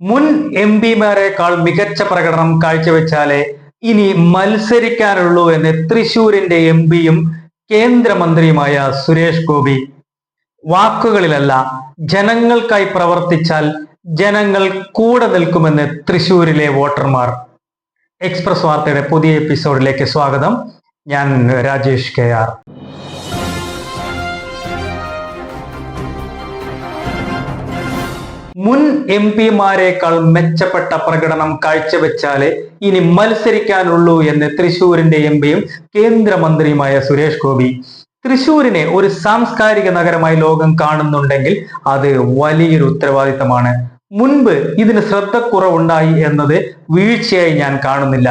മുൻ എം പിമാരെക്കാൾ മികച്ച പ്രകടനം കാഴ്ചവെച്ചാലേ ഇനി മത്സരിക്കാനുള്ളൂ എന്ന് തൃശൂരിന്റെ എം പിയും കേന്ദ്രമന്ത്രിയുമായ സുരേഷ് ഗോപി. വാക്കുകളിലല്ല, ജനങ്ങൾക്കായി പ്രവർത്തിച്ചാൽ ജനങ്ങൾ കൂടെ നിൽക്കുമെന്ന് തൃശൂരിലെ വോട്ടർമാർ. എക്സ്പ്രസ് വാർത്തയുടെ പുതിയ എപ്പിസോഡിലേക്ക് സ്വാഗതം. ഞാൻ രാജേഷ് KR. മുൻ എം പിമാരെക്കാൾ മെച്ചപ്പെട്ട പ്രകടനം കാഴ്ചവെച്ചാലേ ഇനി മത്സരിക്കാനുള്ളൂ എന്ന് തൃശൂരിന്റെ എം പിയും കേന്ദ്രമന്ത്രിയുമായ സുരേഷ് ഗോപി. തൃശൂരിനെ ഒരു സാംസ്കാരിക നഗരമായി ലോകം കാണുന്നുണ്ടെങ്കിൽ അത് വലിയൊരു ഉത്തരവാദിത്തമാണ്. മുൻപ് ഇതിന് ശ്രദ്ധക്കുറവുണ്ടായി എന്നത് വീഴ്ചയായി ഞാൻ കാണുന്നില്ല.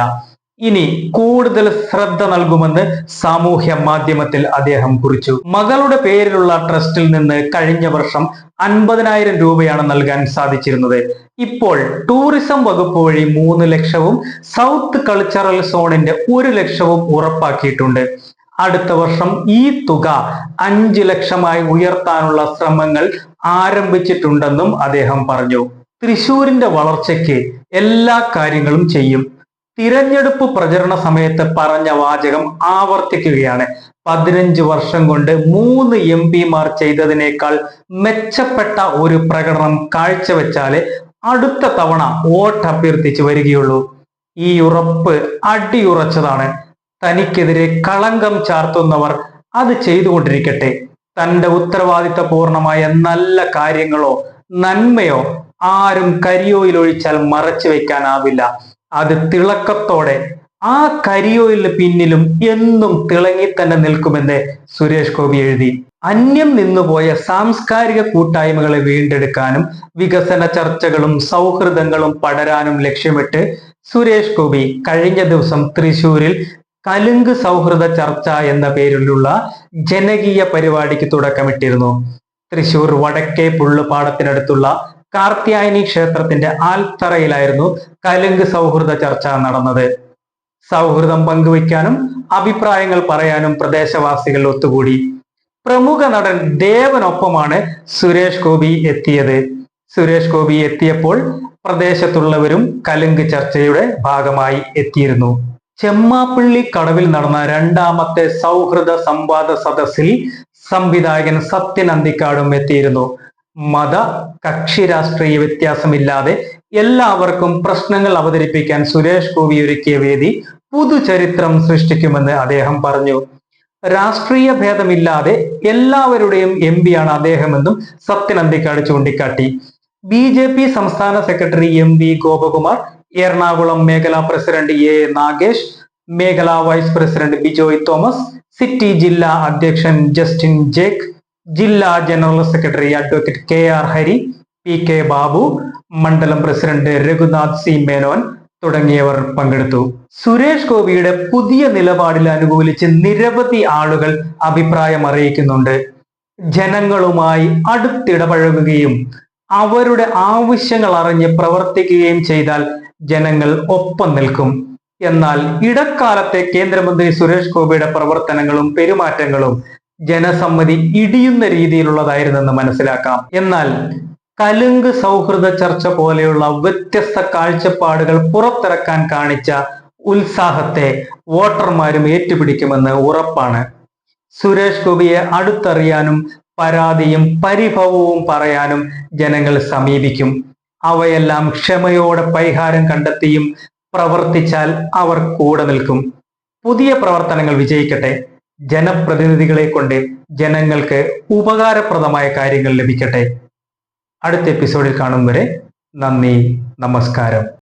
ഇനി കൂടുതൽ ശ്രദ്ധ നൽകുമെന്ന് സാമൂഹ്യ മാധ്യമത്തിൽ അദ്ദേഹം കുറിച്ചു. മകളുടെ പേരിലുള്ള ട്രസ്റ്റിൽ നിന്ന് കഴിഞ്ഞ വർഷം 50,000 രൂപയാണ് നൽകാൻ സാധിച്ചിരുന്നത്. ഇപ്പോൾ ടൂറിസം വകുപ്പ് വഴി 3 ലക്ഷവും സൗത്ത് കൾച്ചറൽ സോണിന്റെ 1 ലക്ഷവും ഉറപ്പാക്കിയിട്ടുണ്ട്. അടുത്ത വർഷം ഈ തുക 5 ലക്ഷമായി ഉയർത്താനുള്ള ശ്രമങ്ങൾ ആരംഭിച്ചിട്ടുണ്ടെന്നും അദ്ദേഹം പറഞ്ഞു. തൃശൂരിന്റെ വളർച്ചയ്ക്ക് എല്ലാ കാര്യങ്ങളും ചെയ്യും. തിരഞ്ഞെടുപ്പ് പ്രചരണ സമയത്ത് പറഞ്ഞ വാചകം ആവർത്തിക്കുകയാണ്. 15 വർഷം കൊണ്ട് 3 എം പിമാർ ചെയ്തതിനേക്കാൾ മെച്ചപ്പെട്ട ഒരു പ്രകടനം കാഴ്ചവെച്ചാലേ അടുത്ത തവണ വോട്ട് അഭ്യർത്ഥിച്ചു വരികയുള്ളൂ. ഈ ഉറപ്പ് അടിയുറച്ചതാണ്. തനിക്കെതിരെ കളങ്കം ചാർത്തുന്നവർ അത് ചെയ്തുകൊണ്ടിരിക്കട്ടെ. തന്റെ ഉത്തരവാദിത്തപൂർണമായ നല്ല കാര്യങ്ങളോ നന്മയോ ആരും കരിയോയിലൊഴിച്ചാൽ മറച്ചു വെക്കാനാവില്ല. അത് തിളക്കത്തോടെ ആ കരിയോയിലിന് പിന്നിലും എന്നും തിളങ്ങി തന്നെ നിൽക്കുമെന്ന് സുരേഷ് ഗോപി എഴുതി. അന്യം നിന്നുപോയ സാംസ്കാരിക കൂട്ടായ്മകളെ വീണ്ടെടുക്കാനും വികസന ചർച്ചകളും സൗഹൃദങ്ങളും പടരാനും ലക്ഷ്യമിട്ട് സുരേഷ് ഗോപി കഴിഞ്ഞ ദിവസം തൃശൂരിൽ കലുങ്ക് സൗഹൃദ ചർച്ച എന്ന പേരിലുള്ള ജനകീയ പരിപാടിക്ക് തുടക്കമിട്ടിരുന്നു. തൃശൂർ വടക്കേ പുള്ളുപാടത്തിനടുത്തുള്ള കാർത്യായനി ക്ഷേത്രത്തിന്റെ ആൽത്തറയിലായിരുന്നു കലുങ്ക് സൗഹൃദ ചർച്ച നടന്നത്. സൗഹൃദം പങ്കുവയ്ക്കാനും അഭിപ്രായങ്ങൾ പറയാനും പ്രദേശവാസികൾ ഒത്തുകൂടി. പ്രമുഖ നടൻ ദേവനൊപ്പമാണ് സുരേഷ് ഗോപി എത്തിയത്. സുരേഷ് ഗോപി എത്തിയപ്പോൾ പ്രദേശത്തുള്ളവരും കലുങ്ക് ചർച്ചയുടെ ഭാഗമായി എത്തിയിരുന്നു. ചെമ്മാപ്പള്ളി കടവിൽ നടന്ന 2ാമത്തെ സൗഹൃദ സംവാദ സദസ്സിൽ സംവിധായകൻ സത്യൻ അന്തിക്കാടും എത്തിയിരുന്നു. മത കക്ഷി രാഷ്ട്രീയ വ്യത്യാസമില്ലാതെ എല്ലാവർക്കും പ്രശ്നങ്ങൾ അവതരിപ്പിക്കാൻ സുരേഷ് ഗോപി ഒരുക്കിയ വേദി പുതുചരിത്രം സൃഷ്ടിക്കുമെന്ന് അദ്ദേഹം പറഞ്ഞു. രാഷ്ട്രീയ ഭേദമില്ലാതെ എല്ലാവരുടെയും എം പിയാണ് അദ്ദേഹമെന്നും സത്യൻ അന്തിക്കാട് ചൂണ്ടിക്കാട്ടി. BJP സംസ്ഥാന സെക്രട്ടറി MV ഗോപകുമാർ, എറണാകുളം മേഖലാ പ്രസിഡന്റ് A നാഗേഷ്, മേഖലാ vice president Bijoy Thomas, city ജില്ലാ അധ്യക്ഷൻ ജസ്റ്റിൻ ജേക്ക്, ജില്ലാ general secretary advocate KR Hari, PK Babu, മണ്ഡലം പ്രസിഡന്റ് രഘുനാഥ് C മേനോൻ തുടങ്ങിയവർ പങ്കെടുത്തു. സുരേഷ് ഗോപിയുടെ പുതിയ നിലപാടിൽ അനുകൂലിച്ച് നിരവധി ആളുകൾ അഭിപ്രായം അറിയിക്കുന്നുണ്ട്. ജനങ്ങളുമായി അടുത്തിടപഴകുകയും അവരുടെ ആവശ്യങ്ങൾ അറിഞ്ഞ് പ്രവർത്തിക്കുകയും ചെയ്താൽ ജനങ്ങൾ ഒപ്പം നിൽക്കും. എന്നാൽ ഇടക്കാലത്തെ കേന്ദ്രമന്ത്രി സുരേഷ് ഗോപിയുടെ പ്രവർത്തനങ്ങളും പെരുമാറ്റങ്ങളും ജനസമ്മതി ഇടിയുന്ന രീതിയിലുള്ളതായിരുന്നെന്ന് മനസ്സിലാക്കാം. എന്നാൽ കലുങ്ക് സൗഹൃദ ചർച്ച പോലെയുള്ള വ്യത്യസ്ത കാഴ്ചപ്പാടുകൾ പുറത്തിറക്കാൻ കാണിച്ച ഉത്സാഹത്തെ വോട്ടർമാരും ഏറ്റുപിടിക്കുമെന്ന് ഉറപ്പാണ്. സുരേഷ് ഗോപിയെ അടുത്തറിയാനും പരാതിയും പരിഭവവും പറയാനും ജനങ്ങൾ സമീപിക്കും. അവയെല്ലാം ക്ഷമയോടെ പരിഹാരം കണ്ടെത്തിയും പ്രവർത്തിച്ചാൽ അവർ കൂടെ നിൽക്കും. പുതിയ പ്രവർത്തനങ്ങൾ വിജയിക്കട്ടെ. ജനപ്രതിനിധികളെ കൊണ്ട് ജനങ്ങൾക്ക് ഉപകാരപ്രദമായ കാര്യങ്ങൾ ലഭിക്കട്ടെ. അടുത്ത എപ്പിസോഡിൽ കാണും വരെ നന്ദി, നമസ്കാരം.